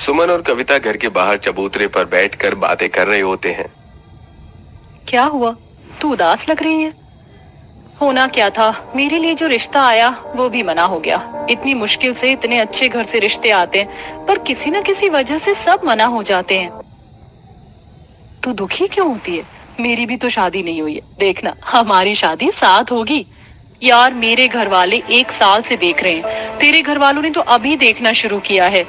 सुमन और कविता घर के बाहर चबूतरे पर बैठकर बातें कर रहे होते हैं। क्या हुआ? तू उदास लग रही है। होना क्या था, मेरे लिए जो रिश्ता आया वो भी मना हो गया। इतनी मुश्किल से इतने अच्छे घर से रिश्ते आते हैं, पर किसी न किसी वजह से सब मना हो जाते हैं। तू दुखी क्यों होती है? मेरी भी तो शादी नहीं हुई है। देखना, हमारी शादी साथ होगी। यार, मेरे घर वाले 1 साल से देख रहे हैं, तेरे घर वालों ने तो अभी देखना शुरू किया है।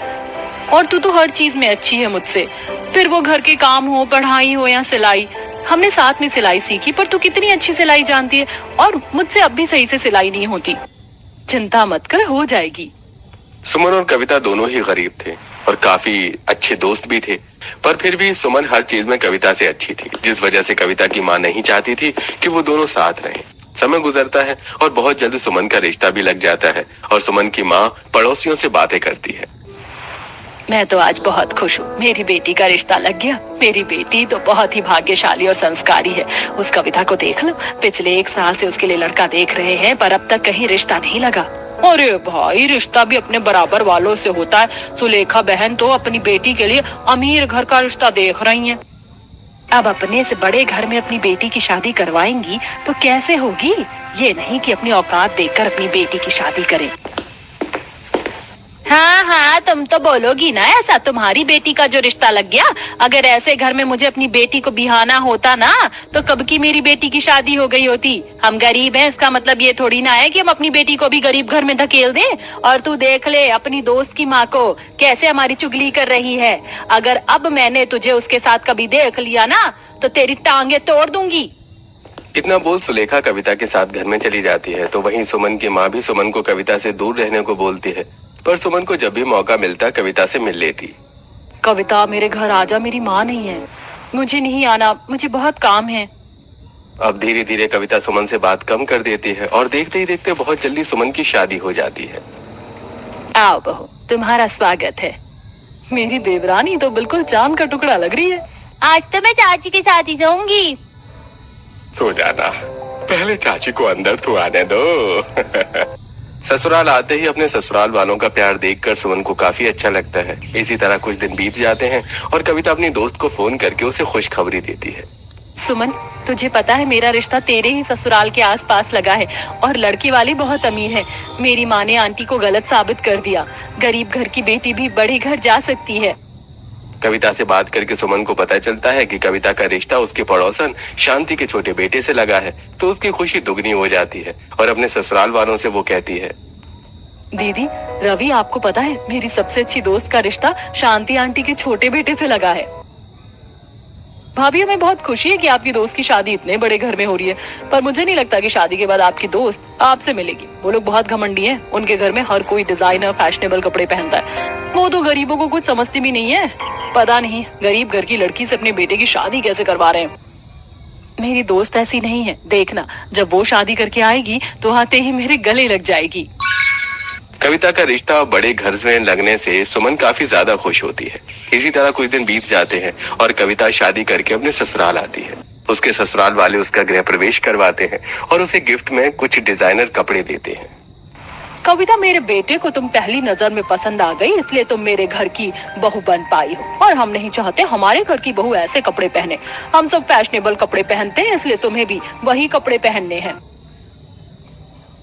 और तू तो हर चीज में अच्छी है मुझसे, फिर वो घर के काम हो, पढ़ाई हो या सिलाई। हमने साथ में सिलाई सीखी, पर तू कितनी अच्छी सिलाई जानती है और मुझसे अब भी सही से सिलाई नहीं होती। चिंता मत कर, हो जाएगी। सुमन और कविता दोनों ही गरीब थे और काफी अच्छे दोस्त भी थे, पर फिर भी सुमन हर चीज में कविता से अच्छी थी, जिस वजह से कविता की माँ नहीं चाहती थी कि वो दोनों साथ रहें। समय गुजरता है और बहुत जल्द सुमन का रिश्ता भी लग जाता है और सुमन की माँ पड़ोसियों से बातें करती है। मैं तो आज बहुत खुश हूँ, मेरी बेटी का रिश्ता लग गया। मेरी बेटी तो बहुत ही भाग्यशाली और संस्कारी है। उस कविता को देख लो, पिछले 1 साल से उसके लिए लड़का देख रहे हैं, पर अब तक कहीं रिश्ता नहीं लगा। अरे भाई, रिश्ता भी अपने बराबर वालों से होता है। सुलेखा बहन तो अपनी बेटी के लिए अमीर घर का रिश्ता देख रही है। अब अपने से बड़े घर में अपनी बेटी की शादी करवाएंगी तो कैसे होगी? ये नहीं कि अपनी औकात देखकर अपनी बेटी की शादी करें। हाँ हाँ, तुम तो बोलोगी ना ऐसा। तुम्हारी बेटी का जो रिश्ता लग गया, अगर ऐसे घर में मुझे अपनी बेटी को बिहाना होता ना, तो कब की मेरी बेटी की शादी हो गई होती। हम गरीब हैं, इसका मतलब ये थोड़ी ना है कि हम अपनी बेटी को भी गरीब घर में धकेल दें। और तू देख ले अपनी दोस्त की माँ को, कैसे हमारी चुगली कर रही है। अगर अब मैंने तुझे उसके साथ कभी देख लिया ना, तो तेरी टांगे तोड़ दूंगी। इतना बोल सुलेखा कविता के साथ घर में चली जाती है, तो वहीं सुमन की माँ भी सुमन को कविता से दूर रहने को बोलती है, पर सुमन को जब भी मौका मिलता कविता से मिल लेती। कविता, मेरे घर आजा, मेरी माँ नहीं है। मुझे नहीं आना, मुझे बहुत काम है। अब धीरे धीरे कविता सुमन से बात कम कर देती है और देखते ही देखते बहुत जल्दी सुमन की शादी हो जाती है। आओ बहू, तुम्हारा स्वागत है। मेरी देवरानी तो बिल्कुल चांद का टुकड़ा लग रही है। आज तो मैं चाची के साथ ही सोऊंगी। सो जाना, पहले चाची को अंदर तो आने दो। ससुराल आते ही अपने ससुराल वालों का प्यार देखकर सुमन को काफी अच्छा लगता है। इसी तरह कुछ दिन बीत जाते हैं और कविता अपनी दोस्त को फोन करके उसे खुशखबरी देती है। सुमन, तुझे पता है मेरा रिश्ता तेरे ही ससुराल के आसपास लगा है और लड़की वाली बहुत अमीर है। मेरी माँ ने आंटी को गलत साबित कर दिया। गरीब घर की बेटी भी बड़े घर जा सकती है। कविता से बात करके सुमन को पता चलता है कि कविता का रिश्ता उसके पड़ोसन शांति के छोटे बेटे से लगा है, तो उसकी खुशी दुगनी हो जाती है और अपने ससुराल वालों से वो कहती है, दीदी, रवि, आपको पता है मेरी सबसे अच्छी दोस्त का रिश्ता शांति आंटी के छोटे बेटे से लगा है। भाभी, हमें बहुत खुशी है कि आपकी दोस्त की शादी इतने बड़े घर में हो रही है, पर मुझे नहीं लगता कि शादी के बाद आपकी दोस्त आपसे मिलेगी। वो लोग बहुत घमंडी हैं। उनके घर में हर कोई डिजाइनर फैशनेबल कपड़े पहनता है। वो तो गरीबों को कुछ समझती भी नहीं है। पता नहीं गरीब घर की लड़की से अपने बेटे की शादी कैसे करवा रहे हैं। मेरी दोस्त ऐसी नहीं है। देखना, जब वो शादी करके आएगी तो आते ही मेरे गले लग जाएगी। कविता का रिश्ता बड़े घर में लगने से सुमन काफी ज्यादा खुश होती है। इसी तरह कुछ दिन बीत जाते हैं और कविता शादी करके अपने ससुराल आती है। उसके ससुराल वाले उसका गृह प्रवेश करवाते हैं और उसे गिफ्ट में कुछ डिजाइनर कपड़े देते हैं। कविता, मेरे बेटे को तुम पहली नजर में पसंद आ गई, इसलिए तुम मेरे घर की बहू बन पाई हो। और हम नहीं चाहते हमारे घर की बहू ऐसे कपड़े पहने। हम सब फैशनेबल कपड़े पहनते हैं, इसलिए तुम्हें भी वही कपड़े पहनने हैं।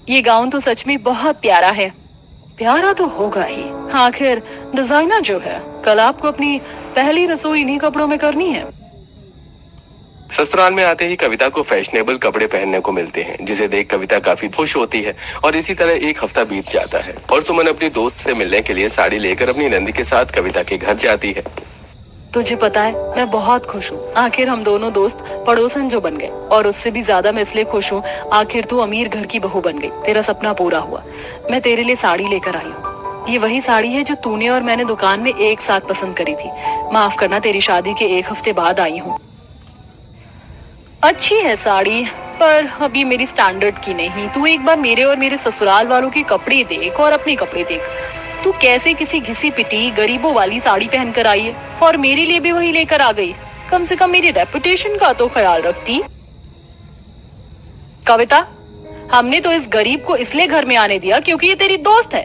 ये गाउन तो सच में बहुत प्यारा है। प्यारा तो होगा ही, आखिर डिजाइनर जो है। कल आपको अपनी पहली रसोई इन्हीं कपड़ों में करनी है। ससुराल में आते ही कविता को फैशनेबल कपड़े पहनने को मिलते हैं, जिसे देख कविता काफी खुश होती है। और इसी तरह एक हफ्ता बीत जाता है और सुमन अपनी दोस्त से मिलने के लिए साड़ी लेकर अपनी नंदी के साथ कविता के घर जाती है। तुझे पता है, मैं बहुत खुश हूँ। आखिर हम दोनों दोस्त पड़ोसन जो बन गए। और उससे भी ज्यादा मैं इसलिए खुश हूँ, आखिर तू अमीर घर की बहू बन गई। तेरा सपना पूरा हुआ। मैं तेरे लिए साड़ी लेकर आई हूँ। ये वही साड़ी है जो तूने और मैंने दुकान में एक साथ पसंद करी थी। माफ करना, तेरी शादी के 1 हफ्ते बाद आई हूँ। अच्छी है साड़ी, पर अभी मेरी स्टैंडर्ड की नहीं। तू एक बार मेरे और मेरे ससुराल वालों के कपड़े देख और अपने कपड़े देख। तू कैसे किसी घिसी पिटी गरीबों वाली साड़ी पहनकर आई है और मेरे लिए भी वही लेकर आ गई। कम से कम मेरी रेपुटेशन का तो ख्याल रखती। कविता, हमने तो इस गरीब को इसलिए घर में आने दिया क्योंकि ये तेरी दोस्त है।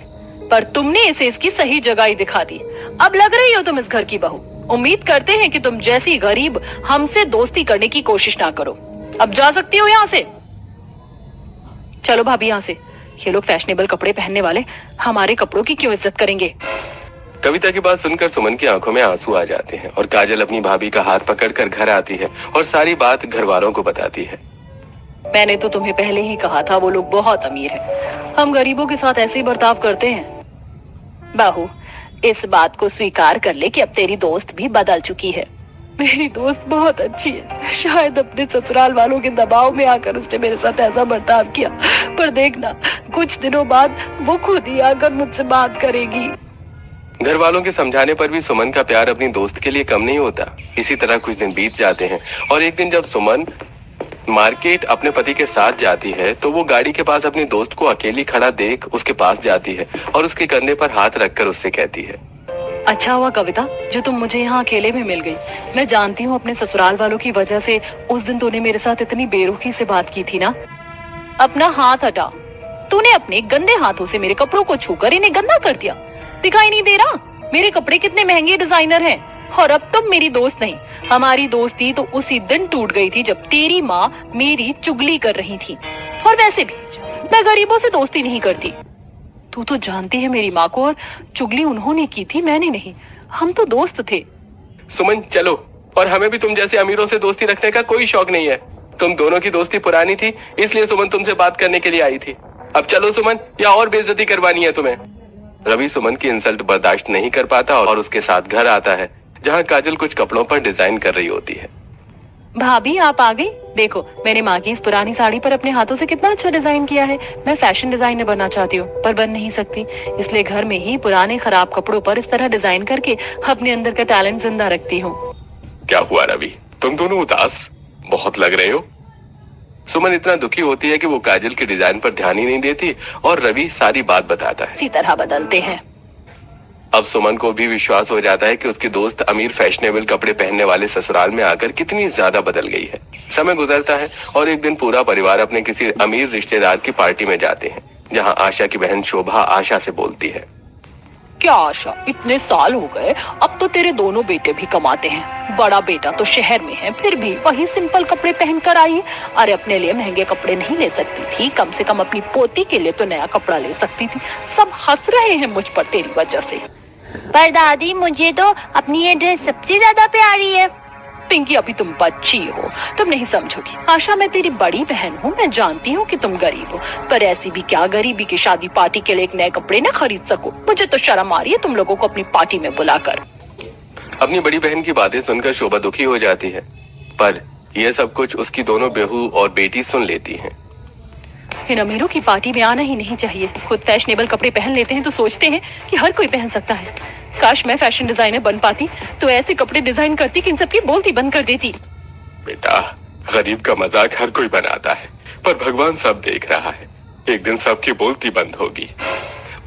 पर तुमने इसे इसकी सही जगह ही दिखा दी। अब लग रही हो तुम इस घर की बहू। उम्मीद करते हैं कि तुम जैसी गरीब हमसे दोस्ती करने की कोशिश ना करो। अब जा सकती हो यहाँ से। चलो भाभी यहाँ से। ये लोग फैशनेबल कपड़े पहनने वाले हमारे कपड़ों की क्यों इज्जत करेंगे। कविता की बात सुनकर सुमन की आंखों में आंसू आ जाते हैं और काजल अपनी भाभी का हाथ पकड़कर घर आती है और सारी बात घर वालों को बताती है। मैंने तो तुम्हें पहले ही कहा था वो लोग बहुत अमीर हैं। हम गरीबों के साथ ऐसे ही बर्ताव करते हैं। बहू, इस बात को स्वीकार कर ले कि अब तेरी दोस्त भी बदल चुकी है। मेरी दोस्त बहुत अच्छी है। शायद अपने ससुराल वालों के दबाव में आकर उसने मेरे साथ ऐसा बर्ताव किया, पर देखना कुछ दिनों बाद वो खुद ही आकर मुझसे बात करेगी। घर वालों के समझाने पर भी सुमन का प्यार अपनी दोस्त के लिए कम नहीं होता। इसी तरह कुछ दिन बीत जाते हैं और एक दिन जब सुमन मार्केट अपने पति के साथ जाती है तो वो गाड़ी के पास अपनी दोस्त को अकेली खड़ा देख उसके पास जाती है और उसके कंधे पर हाथ रखकर उससे कहती है, अच्छा हुआ कविता जो तुम मुझे यहाँ अकेले में मिल गई। मैं जानती हूँ अपने ससुराल वालों की वजह से उस दिन तूने मेरे साथ इतनी बेरुखी से बात की थी ना। अपना हाथ हटा। तूने अपने गंदे हाथों से मेरे कपड़ों को छूकर इन्हें गंदा कर दिया। दिखाई नहीं दे रहा मेरे कपड़े कितने महंगे डिजाइनर हैं। और अब तुम मेरी दोस्त नहीं। हमारी दोस्ती तो उसी दिन टूट गई थी जब तेरी माँ मेरी चुगली कर रही थी। और वैसे भी मैं गरीबों से दोस्ती नहीं करती। तू तो जानती है मेरी माँ को, और चुगली उन्होंने की थी, मैंने नहीं। हम तो दोस्त थे। सुमन चलो, और हमें भी तुम जैसे अमीरों से दोस्ती रखने का कोई शौक नहीं है। तुम दोनों की दोस्ती पुरानी थी, इसलिए सुमन तुमसे बात करने के लिए आई थी। अब चलो सुमन, या और बेइज्जती करवानी है तुम्हें। रवि सुमन की इंसल्ट बर्दाश्त नहीं कर पाता और उसके साथ घर आता है जहाँ काजल कुछ कपड़ों पर डिजाइन कर रही होती है। भाभी आप आ गई। देखो मैंने माँ की इस पुरानी साड़ी पर अपने हाथों से कितना अच्छा डिजाइन किया है। मैं फैशन डिजाइनर बनना चाहती हूँ पर बन नहीं सकती, इसलिए घर में ही पुराने खराब कपड़ों पर इस तरह डिजाइन करके अपने अंदर का टैलेंट जिंदा रखती हूँ। क्या हुआ रवि, तुम दोनों उदास बहुत लग रहे हो। सुमन इतना दुखी होती है कि वो काजल के डिजाइन पर ध्यान ही नहीं देती और रवि सारी बात बताता है। इसी तरह बदलते हैं। अब सुमन को भी विश्वास हो जाता है कि उसकी दोस्त अमीर फैशनेबल कपड़े पहनने वाले ससुराल में आकर कितनी ज्यादा बदल गई है। समय गुजरता है और एक दिन पूरा परिवार अपने किसी अमीर रिश्तेदार की पार्टी में जाते हैं जहां आशा की बहन शोभा आशा से बोलती है, क्या आशा, इतने साल हो गए, अब तो तेरे दोनों बेटे भी कमाते हैं। बड़ा बेटा तो शहर में है, फिर भी वही सिंपल कपड़े पहन कर आई है। अरे अपने लिए महंगे कपड़े नहीं ले सकती थी, कम से कम अपनी पोती के लिए तो नया कपड़ा ले सकती थी। सब हंस रहे हैं मुझ पर तेरी वजह से। पर दादी मुझे तो अपनी ये ड्रेस सबसे ज्यादा प्यारी है। पिंकी अभी तुम बच्ची हो, तुम नहीं समझोगी। आशा मैं तेरी बड़ी बहन हूँ, मैं जानती हूँ कि तुम गरीब हो, पर ऐसी भी क्या गरीबी की शादी पार्टी के लिए एक नए कपड़े न खरीद सको। मुझे तो शर्म आ रही है तुम लोगों को अपनी पार्टी में बुलाकर। अपनी बड़ी बहन की बातें सुनकर शोभा दुखी हो जाती है, पर यह सब कुछ उसकी दोनों बहू और बेटी सुन लेती हैं। इन अमीरों की पार्टी में आना ही नहीं चाहिए। खुद फैशनेबल कपड़े पहन लेते हैं तो सोचते हैं कि हर कोई पहन सकता है। काश मैं फैशन डिजाइनर बन पाती तो ऐसे कपड़े डिजाइन करती कि इन सबकी बोलती बंद कर देती। बेटा, गरीब का मजाक हर कोई बनाता है, पर भगवान सब देख रहा है। एक दिन सबकी बोलती बंद होगी।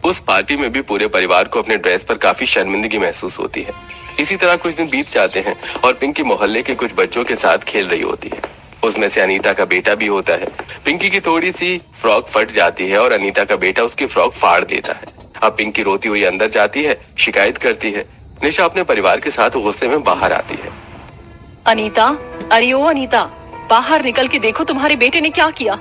उस पार्टी में भी पूरे परिवार को अपने ड्रेस पर काफी शर्मिंदगी महसूस होती है। इसी तरह कुछ दिन बीत जाते हैं और पिंकी मोहल्ले के कुछ बच्चों के साथ खेल रही होती है। उसमें से अनीता का बेटा भी होता है। पिंकी की थोड़ी सी फ्रॉक फट जाती है और अनीता का बेटा उसकी फ्रॉक फाड़ देता है। अब पिंकी रोती हुई अंदर जाती है, शिकायत करती है। निशा अपने परिवार के साथ गुस्से में बाहर आती है। अनीता, अरे ओ अनीता, बाहर निकल के देखो तुम्हारे बेटे ने क्या किया।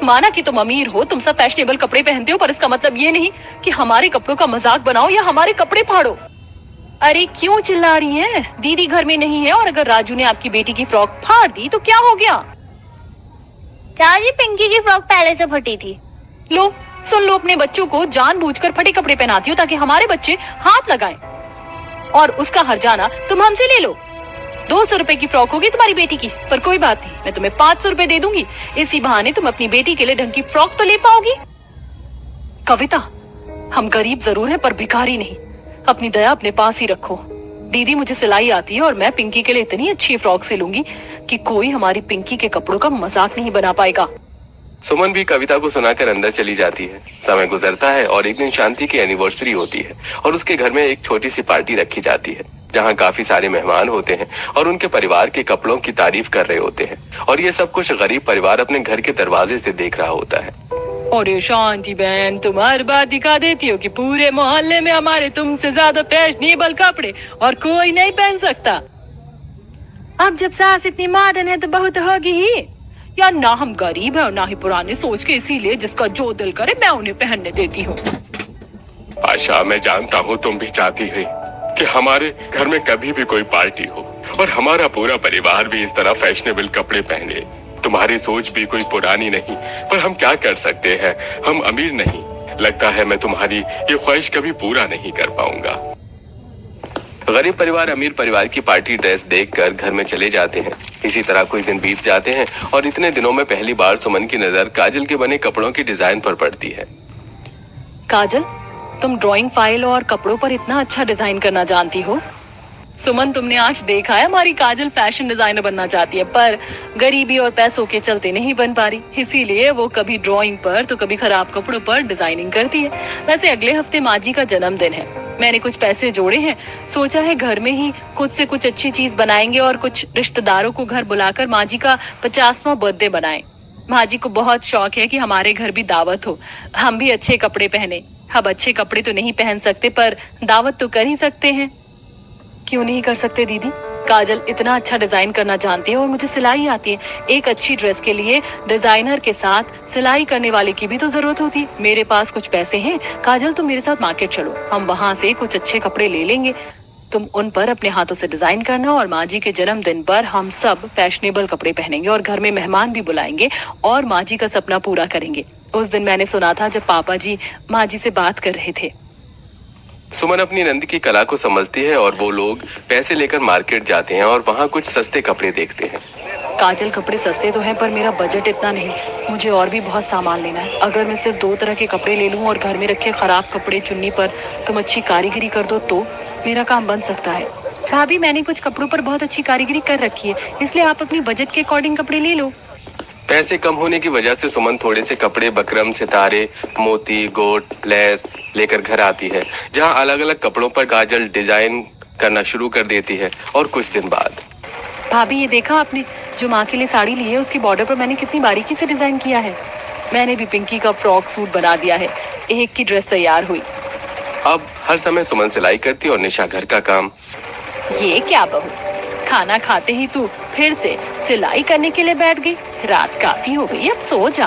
माना कि तुम अमीर हो, तुम सब फैशनेबल कपड़े पहनते हो, पर इसका मतलब ये नहीं कि हमारे कपड़ों का मजाक बनाओ या हमारे कपड़े फाड़ो। अरे क्यों चिल्ला रही हैं? दीदी घर में नहीं है और अगर राजू ने आपकी बेटी की फ्रॉक फाड़ दी तो क्या हो गया? चाची पिंकी की फ्रॉक पहले से फटी थी। लो सुन लो, अपने बच्चों को जानबूझकर फटे कपड़े पहनाती हो ताकि हमारे बच्चे हाथ लगाएं, और उसका हर्जाना तुम हमसे ले लो। 200 रुपए की फ्रॉक होगी तुम्हारी बेटी की, पर कोई बात नहीं, मैं तुम्हें 500 रुपए दे दूंगी। इसी बहाने तुम अपनी बेटी के लिए ढंग की फ्रॉक तो ले पाओगी। कविता, हम गरीब जरूर हैं पर भिखारी नहीं। अपनी दया अपने पास ही रखो। दीदी मुझे सिलाई आती है और मैं पिंकी के लिए इतनी अच्छी फ्रॉक सिलूंगी कि कोई हमारी पिंकी के कपड़ों का मजाक नहीं बना पाएगा। सुमन भी कविता को सुनाकर अंदर चली जाती है। समय गुजरता है और एक दिन शांति की एनिवर्सरी होती है और उसके घर में एक छोटी सी पार्टी रखी जाती है जहाँ काफी सारे मेहमान होते हैं और उनके परिवार के कपड़ों की तारीफ कर रहे होते हैं, और ये सब कुछ गरीब परिवार अपने घर के दरवाजे से देख रहा होता है। और ये शांति बहन, तुम हर बार दिखा देती हो कि पूरे मोहल्ले में हमारे तुमसे ज्यादा फैशनेबल कपड़े और कोई नहीं पहन सकता। अब जब सास इतनी मॉडर्न है तो बहुत होगी ही। यार ना हम गरीब है और ना ही पुराने सोच के, इसीलिए जिसका जो दिल करे मैं उन्हें पहनने देती हूँ। आशा, मैं जानता हूँ तुम भी चाहती है कि हमारे घर में कभी भी कोई पार्टी हो और हमारा पूरा परिवार भी इस तरह फैशनेबल कपड़े पहने। तुम्हारी सोच भी कोई पुरानी नहीं, पर हम क्या कर सकते हैं, हम अमीर नहीं। लगता है मैं तुम्हारी ये ख्वाहिश कभी पूरा नहीं कर पाऊंगा। गरीब परिवार अमीर परिवार की पार्टी ड्रेस देखकर घर में चले जाते हैं। इसी तरह कुछ दिन बीत जाते हैं और इतने दिनों में पहली बार सुमन की नजर काजल के बने कपड़ों की डिजाइन पर पड़ती है। काजल, तुम ड्राइंग फाइल और कपड़ों पर इतना अच्छा डिजाइन करना जानती हो। सुमन, तुमने आज देखा है हमारी काजल फैशन डिजाइनर बनना चाहती है, पर गरीबी और पैसों के चलते नहीं बन पा रही। इसीलिए वो कभी ड्राइंग पर तो कभी खराब कपड़ों पर डिजाइनिंग करती है। वैसे अगले हफ्ते माँ जी का जन्मदिन है, मैंने कुछ पैसे जोड़े हैं, सोचा है घर में ही खुद से कुछ अच्छी चीज बनाएंगे और कुछ रिश्तेदारों को घर बुलाकर माँ जी का 50वां बर्थडे बनाएं। माँ जी को बहुत शौक है कि हमारे घर भी दावत हो, हम भी अच्छे कपड़े पहने। अब अच्छे कपड़े तो नहीं पहन सकते, पर दावत तो कर ही सकते हैं। क्यों नहीं कर सकते दीदी? काजल इतना अच्छा डिजाइन करना जानती है और मुझे सिलाई आती है। एक अच्छी ड्रेस के लिए डिजाइनर के साथ सिलाई करने वाले की भी तो जरूरत होती है। मेरे पास कुछ पैसे हैं, काजल तुम मेरे साथ मार्केट चलो, हम वहाँ से कुछ अच्छे कपड़े ले लेंगे। तुम उन पर अपने हाथों से डिजाइन करना और माँ जी के जन्मदिन पर हम सब फैशनेबल कपड़े पहनेंगे और घर में मेहमान भी बुलाएंगे और माँ जी का सपना पूरा करेंगे। उस दिन मैंने सुना था जब पापा जी माँ जी से बात कर रहे थे। सुमन अपनी नंद की कला को समझती है और वो लोग पैसे लेकर मार्केट जाते हैं और वहाँ कुछ सस्ते कपड़े देखते हैं। काजल, कपड़े सस्ते तो हैं, पर मेरा बजट इतना नहीं, मुझे और भी बहुत सामान लेना है। अगर मैं सिर्फ 2 तरह के कपड़े ले लूं और घर में रखे खराब कपड़े चुन्नी पर तुम अच्छी कारीगरी कर दो तो मेरा काम बन सकता है। भाभी, मैंने कुछ कपड़ों पर बहुत अच्छी कारीगरी कर रखी है, इसलिए आप अपनी बजट के अकॉर्डिंग कपड़े ले लो। पैसे कम होने की वजह से सुमन थोड़े से कपड़े बकरम, सितारे, मोती, गोट, लेस लेकर घर आती है, जहाँ अलग अलग कपड़ों पर काजल डिजाइन करना शुरू कर देती है। और कुछ दिन बाद, भाभी ये देखा आपने, जो माँ के लिए साड़ी ली है उसकी बॉर्डर पर मैंने कितनी बारीकी से डिजाइन किया है। मैंने भी पिंकी का फ्रॉक सूट बना दिया है, एक की ड्रेस तैयार हुई। अब हर समय सुमन सिलाई करती और निशा घर का काम। ये क्या बहू, खाना खाते ही तू फिर से सिलाई करने के लिए बैठ गई? रात काफी हो गई, अब सो जा।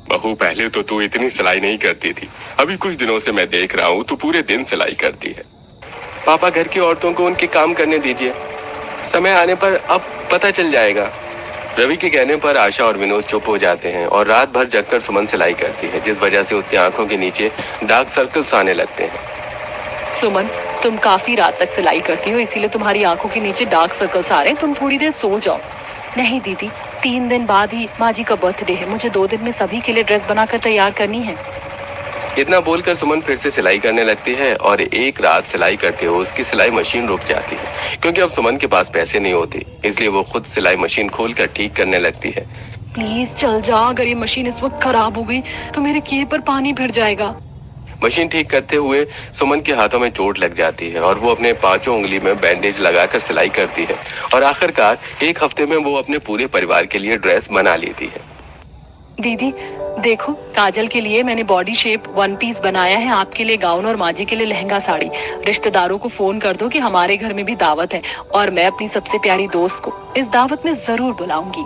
बहू, पहले तो तू इतनी सिलाई नहीं करती थी, अभी कुछ दिनों से मैं देख रहा हूँ तू पूरे दिन सिलाई करती है। पापा, घर की औरतों को उनके काम करने दीजिए, समय आने पर अब पता चल जाएगा। रवि के कहने पर आशा और विनोद चुप हो जाते हैं और रात भर जगकर सुमन सिलाई करती है, जिस वजह से उसकी आंखों के नीचे डार्क सर्कल्स आने लगते हैं। सुमन, तुम काफी रात तक सिलाई करती हो, इसीलिए तुम्हारी आंखों के नीचे डार्क सर्कल्स आ रहे हैं। तुम थोड़ी देर सो जाओ। नहीं दीदी, 3 दिन बाद ही माँ जी का बर्थडे है, मुझे 2 दिन में सभी के लिए ड्रेस बनाकर तैयार करनी है। इतना बोलकर सुमन फिर से सिलाई करने लगती है और एक रात सिलाई करते हुए उसकी सिलाई मशीन रुक जाती है, क्योंकि अब सुमन के पास पैसे नहीं होते, इसलिए वो खुद सिलाई मशीन खोलकर ठीक करने लगती है। प्लीज चल जा, अगर ये मशीन इस वक्त खराब हो गई तो मेरे किए पर पानी भर जाएगा। मशीन ठीक करते हुए सुमन के हाथों में चोट लग जाती है और वो अपने 5 उंगली में बैंडेज लगाकर सिलाई करती है और आखिरकार 1 हफ्ते में वो अपने पूरे परिवार के लिए ड्रेस बना लेती है। दीदी देखो, काजल के लिए मैंने बॉडी शेप 1 पीस बनाया है, आपके लिए गाउन और माजी के लिए लहंगा साड़ी। रिश्तेदारों को फोन कर दो कि हमारे घर में भी दावत है और मैं अपनी सबसे प्यारी दोस्त को इस दावत में जरूर बुलाऊंगी।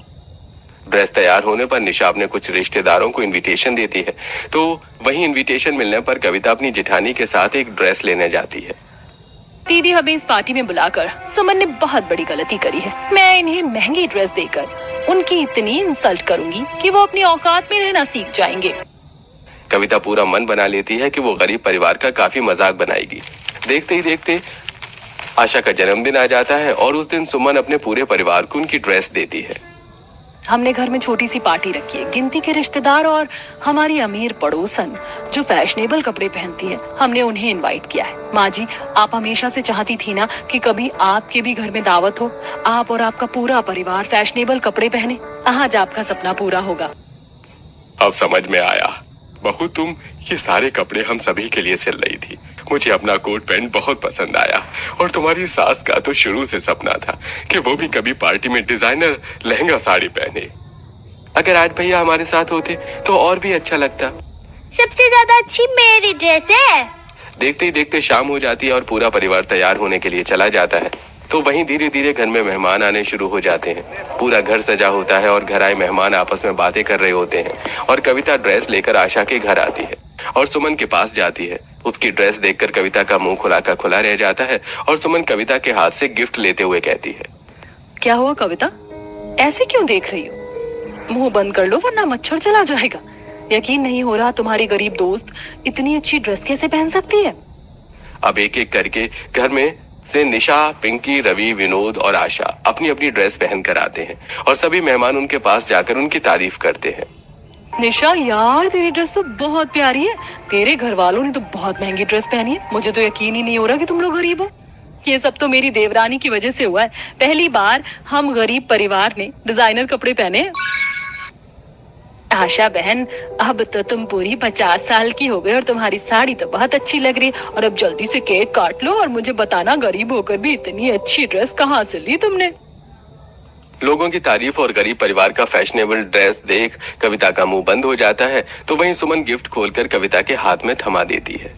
ड्रेस तैयार होने पर निशा अपने कुछ रिश्तेदारों को इनविटेशन देती है, तो वही इनविटेशन मिलने पर कविता अपनी जेठानी के साथ एक ड्रेस लेने जाती है। दीदी, हमें इस पार्टी में बुलाकर सुमन ने बहुत बड़ी गलती करी है। मैं इन्हें महंगी ड्रेस देकर उनकी इतनी इंसल्ट करूंगी कि वो अपनी औकात में रहना सीख जाएंगे। कविता पूरा मन बना लेती है कि वो गरीब परिवार का काफी मजाक बनाएगी। देखते ही देखते आशा का जन्मदिन आ जाता है और उस दिन सुमन अपने पूरे परिवार को उनकी ड्रेस देती है। हमने घर में छोटी सी पार्टी रखी है, गिनती के रिश्तेदार और हमारी अमीर पड़ोसन जो फैशनेबल कपड़े पहनती है, हमने उन्हें इनवाइट किया है। माँ जी, आप हमेशा से चाहती थी ना कि कभी आपके भी घर में दावत हो, आप और आपका पूरा परिवार फैशनेबल कपड़े पहने। आज आपका सपना पूरा होगा। अब समझ में आया बहू, तुम ये सारे कपड़े हम सभी के लिए सिल रही थी। मुझे अपना कोट पैंट बहुत पसंद आया और तुम्हारी सास का तो शुरू से सपना था कि वो भी कभी पार्टी में डिजाइनर लहंगा साड़ी पहने। अगर आज भैया हमारे साथ होते तो और भी अच्छा लगता। सबसे ज्यादा अच्छी मेरी ड्रेस है। देखते ही देखते शाम हो जाती है और पूरा परिवार तैयार होने के लिए चला जाता है। तो वहीं धीरे धीरे घर में मेहमान आने शुरू हो जाते हैं। पूरा घर सजा होता है और घर आए मेहमान आपस में बातें कर रहे होते हैं और कविता ड्रेस लेकर आशा के घर आती है और सुमन के पास जाती है। उसकी ड्रेस देखकर कविता का मुंह खुला का खुला रह जाता है और सुमन कविता के हाथ से गिफ्ट लेते हुए कहती है, क्या हुआ कविता, ऐसे क्यों देख रही हो? मुंह बंद कर लो वरना मच्छर चला जाएगा। यकीन नहीं हो रहा तुम्हारी गरीब दोस्त इतनी अच्छी ड्रेस कैसे पहन सकती है। अब एक एक करके घर में से निशा, पिंकी, रवि, विनोद और आशा अपनी अपनी ड्रेस पहन कर आते हैं और सभी मेहमान उनके पास जाकर उनकी तारीफ करते हैं। निशा यार, तेरी ड्रेस तो बहुत प्यारी है। तेरे घर वालों ने तो बहुत महंगी ड्रेस पहनी है। मुझे तो यकीन ही नहीं हो रहा कि तुम लोग गरीब हो। ये सब तो मेरी देवरानी की वजह से हुआ है। पहली बार हम गरीब परिवार ने डिजाइनर कपड़े पहने। आशा बहन, अब तो तुम पूरी 50 साल की हो गई और तुम्हारी साड़ी तो बहुत अच्छी लग रही है। और अब जल्दी से केक काट लो और मुझे बताना गरीब होकर भी इतनी अच्छी ड्रेस कहाँ से ली तुमने। लोगों की तारीफ और गरीब परिवार का फैशनेबल ड्रेस देख कविता का मुंह बंद हो जाता है। तो वहीं सुमन गिफ्ट खोलकर कविता के हाथ में थमा देती है।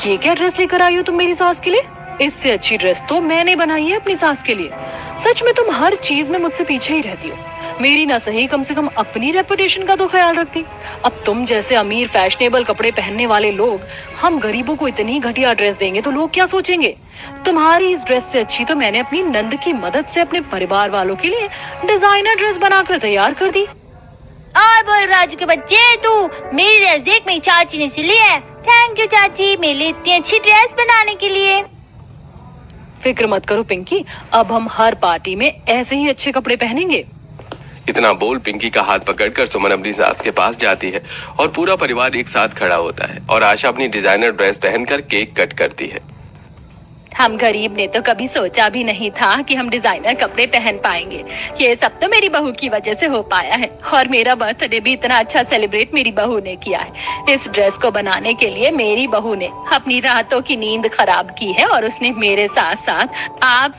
ये क्या ड्रेस लेकर आई हो तुम मेरी सास के लिए? इससे अच्छी ड्रेस तो मैंने बनाई है अपनी सास के लिए। सच में तुम हर चीज में मुझसे पीछे ही रहती हो। मेरी ना सही कम से कम अपनी रेपुटेशन का तो ख्याल रखती। अब तुम जैसे अमीर फैशनेबल कपड़े पहनने वाले लोग हम गरीबों को इतनी घटिया ड्रेस देंगे तो लोग क्या सोचेंगे। तुम्हारी इस ड्रेस से अच्छी तो मैंने अपनी नंद की मदद से अपने परिवार वालों के लिए डिजाइनर ड्रेस बनाकर तैयार कर दी। और बोल राजू के बच्चे, तू मेरी ड्रेस देख, मेरी चाची ने सिली है। थैंक यू चाची मेरे लिए इतनी अच्छी ड्रेस बनाने के लिए। फिक्र मत करो पिंकी, अब हम हर पार्टी में ऐसे ही अच्छे कपड़े पहनेंगे। इतना बोल पिंकी का हाथ पकड़कर सुमन अपनी सास के पास जाती है और पूरा परिवार एक साथ खड़ा होता है और आशा अपनी डिजाइनर ड्रेस पहनकर केक कट करती है। हम गरीब ने तो कभी सोचा भी नहीं था कि हम डिजाइनर कपड़े पहन पाएंगे। ये सब तो मेरी बहू की वजह से हो पाया है और मेरा बर्थडे भी इतना अच्छा सेलिब्रेट मेरी बहू ने किया है। इस ड्रेस को बनाने के लिए मेरी बहू ने अपनी रातों की नींद खराब की है और उसने मेरे साथ साथ आप